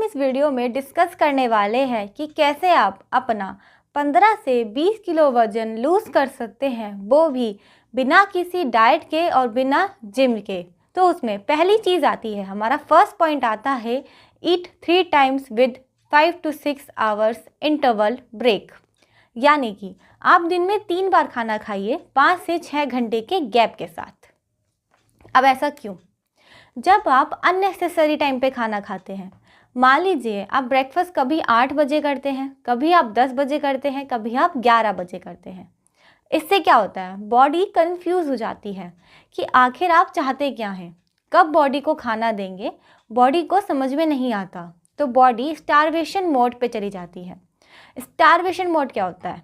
इस वीडियो में डिस्कस करने वाले हैं कि कैसे आप अपना 15 से 20 किलो वज़न लूज़ कर सकते हैं, वो भी बिना किसी डाइट के और बिना जिम के। तो उसमें पहली चीज़ आती है, हमारा फर्स्ट पॉइंट आता है, eat 3 times with 5 to 6 hours interval break. यानी कि आप दिन में 3 बार खाना खाइए 5 से 6 घंटे के गैप के साथ। अब ऐसा क्यों? जब आप अननेसेसरी टाइम पे खाना खाते हैं, मान लीजिए आप ब्रेकफास्ट कभी 8 बजे करते हैं, कभी आप 10 बजे करते हैं, कभी आप 11 बजे करते हैं। इससे क्या होता है, बॉडी कंफ्यूज हो जाती है कि आखिर आप चाहते क्या हैं, कब बॉडी को खाना देंगे, बॉडी को समझ में नहीं आता। तो बॉडी स्टारवेशन मोड पे चली जाती है। स्टारवेशन मोड क्या होता है?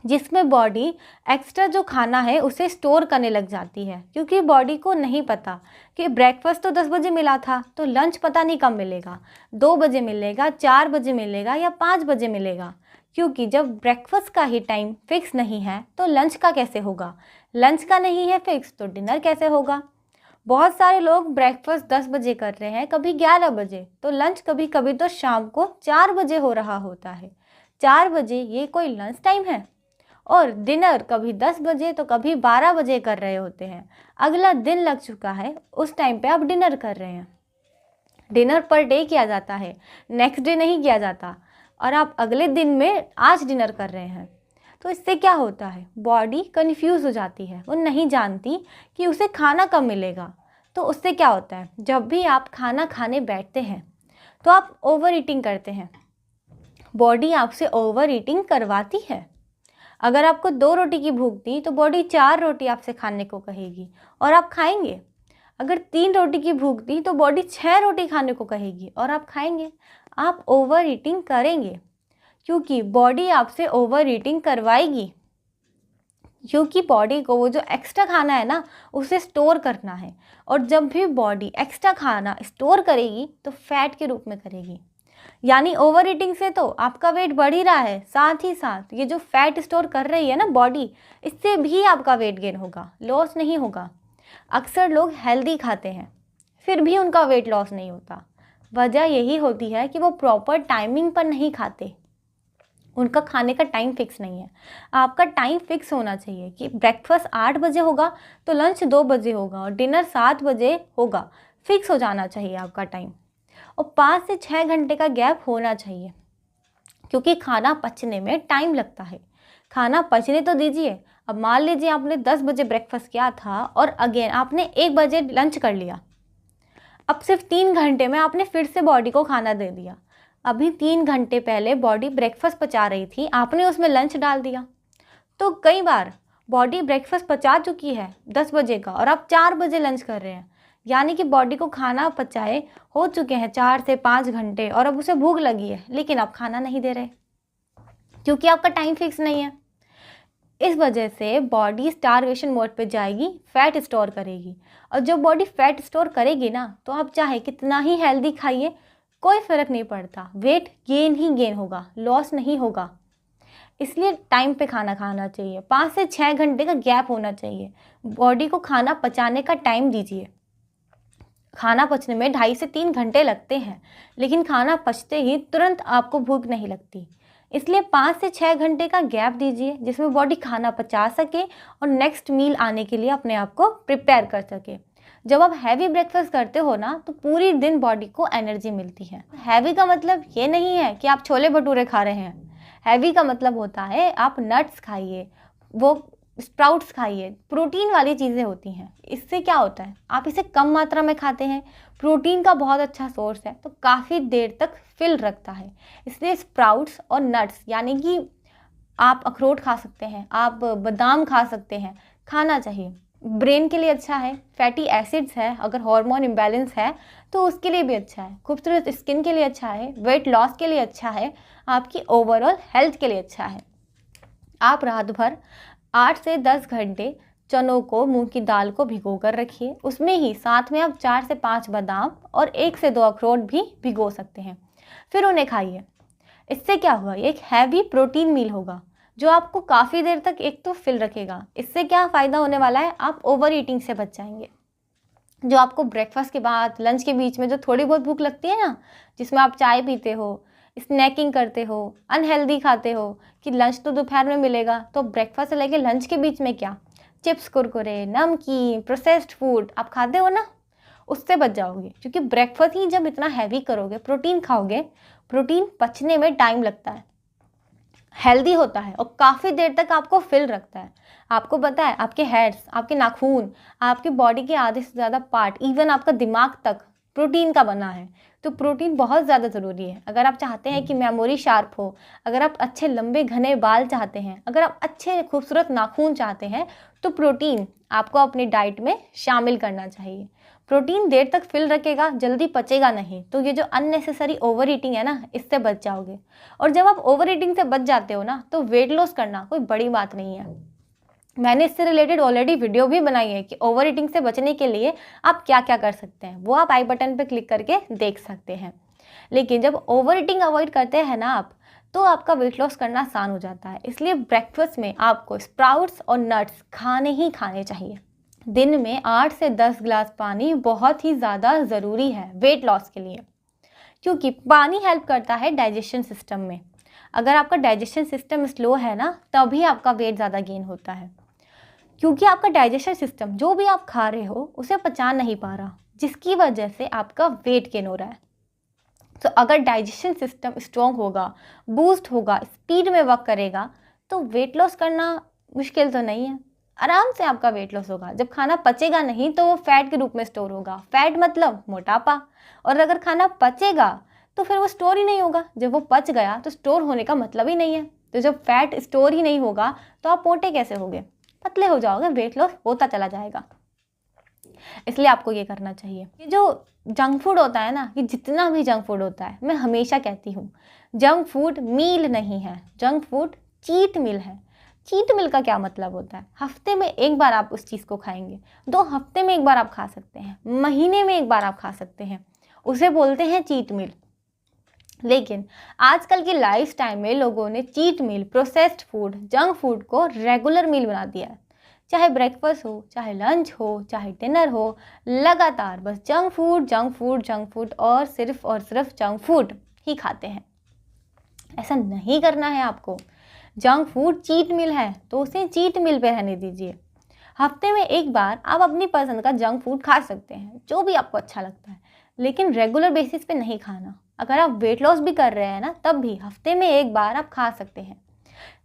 जिसमें बॉडी एक्स्ट्रा जो खाना है उसे स्टोर करने लग जाती है, क्योंकि बॉडी को नहीं पता कि ब्रेकफास्ट तो 10 बजे मिला था, तो लंच पता नहीं कब मिलेगा, 2 बजे मिलेगा, 4 बजे मिलेगा या 5 बजे मिलेगा। क्योंकि जब ब्रेकफास्ट का ही टाइम फिक्स नहीं है तो लंच का कैसे होगा, लंच का नहीं है फिक्स तो डिनर कैसे होगा। बहुत सारे लोग ब्रेकफास्ट 10 बजे कर रहे हैं, कभी 11 बजे, तो लंच कभी कभी तो शाम को 4 बजे हो रहा होता है। 4 बजे ये कोई लंच टाइम है? और डिनर कभी 10 बजे तो कभी 12 बजे कर रहे होते हैं। अगला दिन लग चुका है, उस टाइम पे आप डिनर कर रहे हैं। डिनर पर डे किया जाता है, नेक्स्ट डे नहीं किया जाता, और आप अगले दिन में आज डिनर कर रहे हैं। तो इससे क्या होता है, बॉडी कंफ्यूज हो जाती है, वो नहीं जानती कि उसे खाना कब मिलेगा। तो उससे क्या होता है, जब भी आप खाना खाने बैठते हैं तो आप ओवर ईटिंग करते हैं। बॉडी आपसे ओवर ईटिंग करवाती है। अगर आपको 2 रोटी की भूख थी तो बॉडी 4 रोटी आपसे खाने को कहेगी और आप खाएंगे। अगर 3 रोटी की भूख थी तो बॉडी 6 रोटी खाने को कहेगी और आप खाएंगे। आप ओवर ईटिंग करेंगे क्योंकि बॉडी आपसे ओवर ईटिंग करवाएगी, क्योंकि बॉडी को वो जो एक्स्ट्रा खाना है ना उसे स्टोर करना है, और जब भी बॉडी एक्स्ट्रा खाना स्टोर करेगी तो फैट के रूप में करेगी। यानी ओवर ईटिंग से तो आपका वेट बढ़ ही रहा है, साथ ही साथ ये जो फैट स्टोर कर रही है ना बॉडी, इससे भी आपका वेट गेन होगा, लॉस नहीं होगा। अक्सर लोग हेल्दी खाते हैं फिर भी उनका वेट लॉस नहीं होता। वजह यही होती है कि वो प्रॉपर टाइमिंग पर नहीं खाते, उनका खाने का टाइम फिक्स नहीं है। आपका टाइम फिक्स होना चाहिए कि ब्रेकफास्ट 8 बजे होगा तो लंच 2 बजे होगा और डिनर 7 बजे होगा। फिक्स हो जाना चाहिए आपका टाइम, और 5 से 6 घंटे का गैप होना चाहिए, क्योंकि खाना पचने में टाइम लगता है। खाना पचने तो दीजिए। अब मान लीजिए आपने 10 बजे ब्रेकफास्ट किया था और अगेन आपने 1 बजे लंच कर लिया। अब सिर्फ 3 घंटे में आपने फिर से बॉडी को खाना दे दिया। अभी 3 घंटे पहले बॉडी ब्रेकफास्ट पचा रही थी, आपने उसमें लंच डाल दिया। तो कई बार बॉडी ब्रेकफास्ट पचा चुकी है 10 बजे का और आप 4 बजे लंच कर रहे हैं, यानी कि बॉडी को खाना पचाए हो चुके हैं 4 से 5 घंटे और अब उसे भूख लगी है, लेकिन आप खाना नहीं दे रहे क्योंकि आपका टाइम फिक्स नहीं है। इस वजह से बॉडी स्टारवेशन मोड पे जाएगी, फैट स्टोर करेगी, और जब बॉडी फैट स्टोर करेगी ना तो आप चाहे कितना ही हेल्दी खाइए कोई फ़र्क नहीं पड़ता, वेट गेन ही गेन होगा, लॉस नहीं होगा। इसलिए टाइम पे खाना खाना चाहिए, 5 से 6 घंटे का गैप होना चाहिए। बॉडी को खाना पचाने का टाइम दीजिए। खाना पचने में 2.5 से 3 घंटे लगते हैं, लेकिन खाना पचते ही तुरंत आपको भूख नहीं लगती। इसलिए 5 से 6 घंटे का गैप दीजिए, जिसमें बॉडी खाना पचा सके और नेक्स्ट मील आने के लिए अपने आप को प्रिपेयर कर सके। जब आप हैवी ब्रेकफास्ट करते हो ना तो पूरी दिन बॉडी को एनर्जी मिलती है। हैवी का मतलब ये नहीं है कि आप छोले भटूरे खा रहे हैं। हैवी का मतलब होता है आप नट्स खाइए, वो स्प्राउट्स खाइए, प्रोटीन वाली चीज़ें होती हैं। इससे क्या होता है, आप इसे कम मात्रा में खाते हैं, प्रोटीन का बहुत अच्छा सोर्स है, तो काफ़ी देर तक फिल रखता है। इसलिए स्प्राउट्स और नट्स, यानी कि आप अखरोट खा सकते हैं, आप बादाम खा सकते हैं, खाना चाहिए। ब्रेन के लिए अच्छा है, फैटी एसिड्स है, अगर हार्मोन इम्बैलेंस है तो उसके लिए भी अच्छा है, खूबसूरत स्किन के लिए अच्छा है, वेट लॉस के लिए अच्छा है, आपकी ओवरऑल हेल्थ के लिए अच्छा है। आप रात भर 8 से 10 घंटे चनों को, मूंग की दाल को भिगो कर रखिए, उसमें ही साथ में आप 4 से 5 बादाम और 1 से 2 अखरोट भी भिगो सकते हैं, फिर उन्हें खाइए। इससे क्या होगा, ये एक हैवी प्रोटीन मील होगा जो आपको काफ़ी देर तक एक तो फिल रखेगा। इससे क्या फ़ायदा होने वाला है, आप ओवर ईटिंग से बच जाएंगे। जो आपको ब्रेकफास्ट के बाद, लंच के बीच में जो थोड़ी बहुत भूख लगती है ना, जिसमें आप चाय पीते हो, स्नैकिंग करते हो, अनहेल्दी खाते हो कि लंच तो दोपहर में मिलेगा, तो ब्रेकफास्ट से लेके लंच के बीच में क्या, चिप्स, कुरकुरे, नमकीन, प्रोसेस्ड फूड आप खाते हो ना, उससे बच जाओगे। क्योंकि ब्रेकफास्ट ही जब इतना हैवी करोगे, प्रोटीन खाओगे, प्रोटीन पचने में टाइम लगता है, हेल्दी होता है और काफ़ी देर तक आपको फिल रखता है। आपको पता है आपके हेड्स, आपके नाखून, आपकी बॉडी के आधे से ज़्यादा पार्ट, इवन आपका दिमाग तक प्रोटीन का बना है। तो प्रोटीन बहुत ज़्यादा ज़रूरी है। अगर आप चाहते हैं कि मेमोरी शार्प हो, अगर आप अच्छे लंबे घने बाल चाहते हैं, अगर आप अच्छे खूबसूरत नाखून चाहते हैं, तो प्रोटीन आपको अपनी डाइट में शामिल करना चाहिए। प्रोटीन देर तक फिल रखेगा, जल्दी पचेगा नहीं, तो ये जो अननेसेसरी ओवर ईटिंग है ना, इससे बच जाओगे। और जब आप ओवर ईटिंग से बच जाते हो ना, तो वेट लॉस करना कोई बड़ी बात नहीं है। मैंने इससे रिलेटेड ऑलरेडी वीडियो भी बनाई है कि ओवर ईटिंग से बचने के लिए आप क्या क्या कर सकते हैं, वो आप आई बटन पे क्लिक करके देख सकते हैं। लेकिन जब ओवर ईटिंग अवॉइड करते हैं ना आप, तो आपका वेट लॉस करना आसान हो जाता है। इसलिए ब्रेकफास्ट में आपको स्प्राउट्स और नट्स खाने ही खाने चाहिए। दिन में 8 से 10 गिलास पानी बहुत ही ज़्यादा ज़रूरी है वेट लॉस के लिए, क्योंकि पानी हेल्प करता है डाइजेशन सिस्टम में। अगर आपका डाइजेशन सिस्टम स्लो है ना, तभी आपका वेट ज़्यादा गेन होता है, क्योंकि आपका डाइजेशन सिस्टम जो भी आप खा रहे हो उसे पचा नहीं पा रहा, जिसकी वजह से आपका वेट गेन हो रहा है। तो अगर डाइजेशन सिस्टम स्ट्रॉन्ग होगा, बूस्ट होगा, स्पीड में वर्क करेगा, तो वेट लॉस करना मुश्किल तो नहीं है, आराम से आपका वेट लॉस होगा। जब खाना पचेगा नहीं तो वो फैट के रूप में स्टोर होगा, फैट मतलब मोटापा। और अगर खाना पचेगा तो फिर वो स्टोर ही नहीं होगा, जब वो पच गया तो स्टोर होने का मतलब ही नहीं है। तो जब फैट स्टोर ही नहीं होगा तो आप मोटे कैसे होगे, पतले हो जाओगे, वेट लॉस होता चला जाएगा। इसलिए आपको ये करना चाहिए। ये जो जंक फूड होता है ना, ये जितना भी जंक फूड होता है, मैं हमेशा कहती हूँ, जंक फूड मील नहीं है, जंक फूड चीट मील है। चीट मील का क्या मतलब होता है, हफ्ते में एक बार आप उस चीज़ को खाएंगे, 2 हफ्ते में एक बार आप खा सकते हैं, महीने में एक बार आप खा सकते हैं, उसे बोलते हैं चीट मील। लेकिन आजकल की लाइफस्टाइल में लोगों ने cheat meal, processed food, junk food को रेगुलर मील बना दिया है। चाहे ब्रेकफास्ट हो, चाहे लंच हो, चाहे डिनर हो, लगातार बस junk food, junk food, junk food और सिर्फ जंक फूड ही खाते हैं। ऐसा नहीं करना है आपको। जंक फूड चीट मील है तो उसे चीट मील पे रहने दीजिए। हफ्ते में एक बार आप अपनी पसंद का जंक फूड खा सकते हैं, जो भी आपको अच्छा लगता है, लेकिन रेगुलर बेसिस पे नहीं खाना। अगर आप वेट लॉस भी कर रहे हैं ना, तब भी हफ्ते में एक बार आप खा सकते हैं।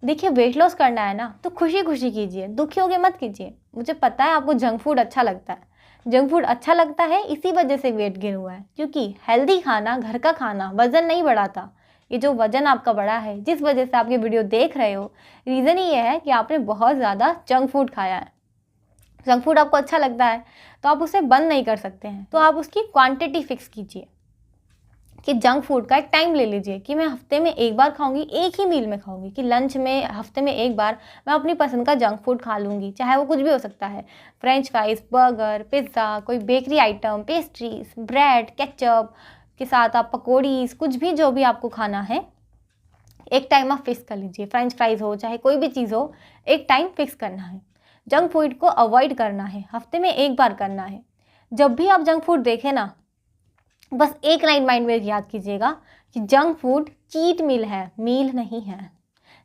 देखिए, वेट लॉस करना है ना तो खुशी खुशी कीजिए, दुखी होके मत कीजिए। मुझे पता है आपको जंक फूड अच्छा लगता है, जंक फूड अच्छा लगता है, इसी वजह से वेट गेन हुआ है। क्योंकि हेल्दी खाना, घर का खाना वज़न नहीं बढ़ाता। ये जो वज़न आपका बढ़ा है, जिस वजह से आप ये वीडियो देख रहे हो, रीज़न ये है कि आपने बहुत ज़्यादा जंक फूड खाया है। जंक फूड आपको अच्छा लगता है तो आप उसे बंद नहीं कर सकते हैं, तो आप उसकी क्वांटिटी फिक्स कीजिए कि जंक फूड का एक टाइम ले लीजिए कि मैं हफ्ते में एक बार खाऊंगी, एक ही मील में खाऊंगी, कि लंच में हफ्ते में एक बार मैं अपनी पसंद का जंक फूड खा लूँगी, चाहे वो कुछ भी हो सकता है, फ्रेंच फ्राइज, बर्गर, पिज़्ज़ा, कोई bakery item, pastries, bread, ketchup के साथ आप पकौड़ीज, कुछ भी जो भी आपको खाना है, एक टाइम आप फिक्स कर लीजिए। फ्रेंच फ्राइज हो चाहे कोई भी चीज़ हो, एक टाइम फिक्स करना है। जंक फूड को अवॉइड करना है, हफ्ते में एक बार करना है। जब भी आप जंक फूड देखें ना, बस एक लाइन माइंड में याद कीजिएगा कि जंक फूड चीट मील है, मील नहीं है।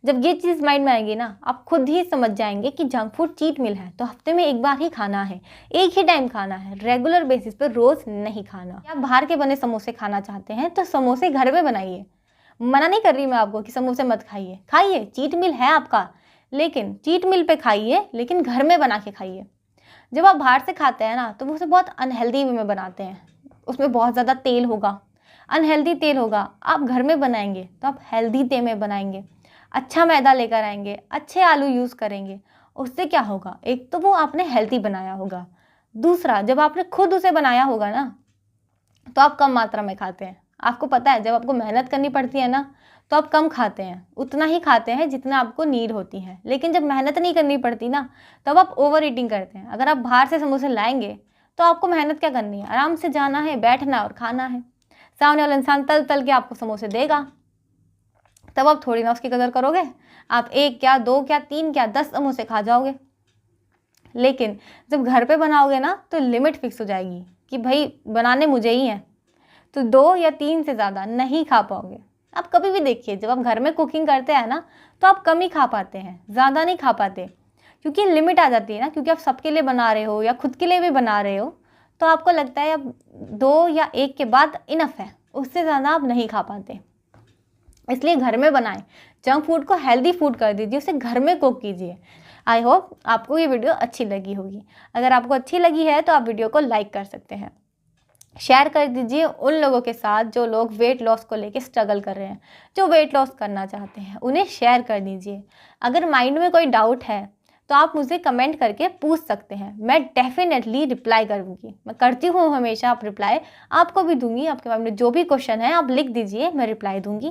जब ये चीज़ माइंड में आएगी ना, आप खुद ही समझ जाएंगे कि जंक फूड चीट मील है, तो हफ्ते में एक बार ही खाना है, एक ही टाइम खाना है, रेगुलर बेसिस पर रोज़ नहीं खाना। आप बाहर के बने समोसे खाना चाहते हैं तो समोसे घर में बनाइए। मना नहीं कर रही मैं आपको कि समोसे मत खाइए, खाइए, चीट मील है आपका, लेकिन चीट मील पे खाइए, लेकिन घर में बना के खाइए। जब आप बाहर से खाते हैं ना, तो वो उसे बहुत अनहेल्दी वे में बनाते हैं, उसमें बहुत ज़्यादा तेल होगा, अनहेल्दी तेल होगा। आप घर में बनाएंगे तो आप हेल्दी तेल में बनाएंगे, अच्छा मैदा लेकर आएंगे, अच्छे आलू यूज़ करेंगे। उससे क्या होगा, एक तो वो आपने हेल्दी बनाया होगा, दूसरा जब आपने खुद उसे बनाया होगा ना, तो आप कम मात्रा में खाते हैं। आपको पता है जब आपको मेहनत करनी पड़ती है ना, तो आप कम खाते हैं, उतना ही खाते हैं जितना आपको नीड होती है। लेकिन जब मेहनत नहीं करनी पड़ती ना, तब आप ओवर ईटिंग करते हैं। अगर आप बाहर से समोसे लाएंगे तो आपको मेहनत क्या करनी है, आराम से जाना है, बैठना और खाना है। सामने वाला इंसान तल तल के आपको समोसे देगा, तब आप थोड़ी ना उसकी कदर करोगे। आप 1 क्या 2 क्या 3 क्या 10 समोसे खा जाओगे। लेकिन जब घर पे बनाओगे ना तो लिमिट फिक्स हो जाएगी कि भाई बनाने मुझे ही हैं, तो 2 या 3 से ज़्यादा नहीं खा पाओगे। आप कभी भी देखिए, जब आप घर में कुकिंग करते हैं ना तो आप कम ही खा पाते हैं, ज़्यादा नहीं खा पाते, क्योंकि लिमिट आ जाती है ना, क्योंकि आप सबके लिए बना रहे हो या खुद के लिए भी बना रहे हो, तो आपको लगता है अब 2 या 1 के बाद इनफ है, उससे ज़्यादा आप नहीं खा पाते। इसलिए घर में बनाएं, जंक फूड को हेल्दी फूड कर दीजिए, उसे घर में कुक कीजिए। आई होप आपको ये वीडियो अच्छी लगी होगी। अगर आपको अच्छी लगी है तो आप वीडियो को लाइक कर सकते हैं, शेयर कर दीजिए उन लोगों के साथ जो लोग वेट लॉस को लेके स्ट्रगल कर रहे हैं, जो वेट लॉस करना चाहते हैं, उन्हें शेयर कर दीजिए। अगर माइंड में कोई डाउट है तो आप मुझे कमेंट करके पूछ सकते हैं, मैं डेफिनेटली रिप्लाई करूँगी। मैं करती हूँ हमेशा आप रिप्लाई, आपको भी दूंगी। आपके माइंड में जो भी क्वेश्चन है आप लिख दीजिए, मैं रिप्लाई दूंगी।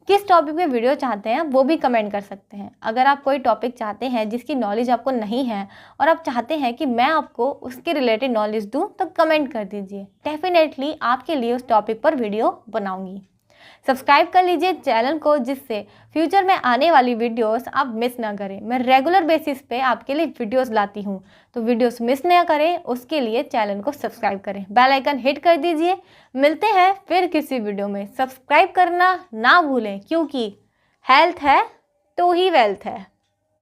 किस टॉपिक पे वीडियो चाहते हैं वो भी कमेंट कर सकते हैं। अगर आप कोई टॉपिक चाहते हैं जिसकी नॉलेज आपको नहीं है और आप चाहते हैं कि मैं आपको उसके रिलेटेड नॉलेज दूं, तो कमेंट कर दीजिए, डेफिनेटली आपके लिए उस टॉपिक पर वीडियो बनाऊंगी। सब्सक्राइब कर लीजिए चैनल को, जिससे फ्यूचर में आने वाली वीडियोस आप मिस ना करें। मैं रेगुलर बेसिस पे आपके लिए वीडियोस लाती हूँ, तो वीडियोस मिस ना करें उसके लिए चैनल को सब्सक्राइब करें, बेल आइकन हिट कर दीजिए। मिलते हैं फिर किसी वीडियो में। सब्सक्राइब करना ना भूलें, क्योंकि हेल्थ है तो ही वेल्थ है।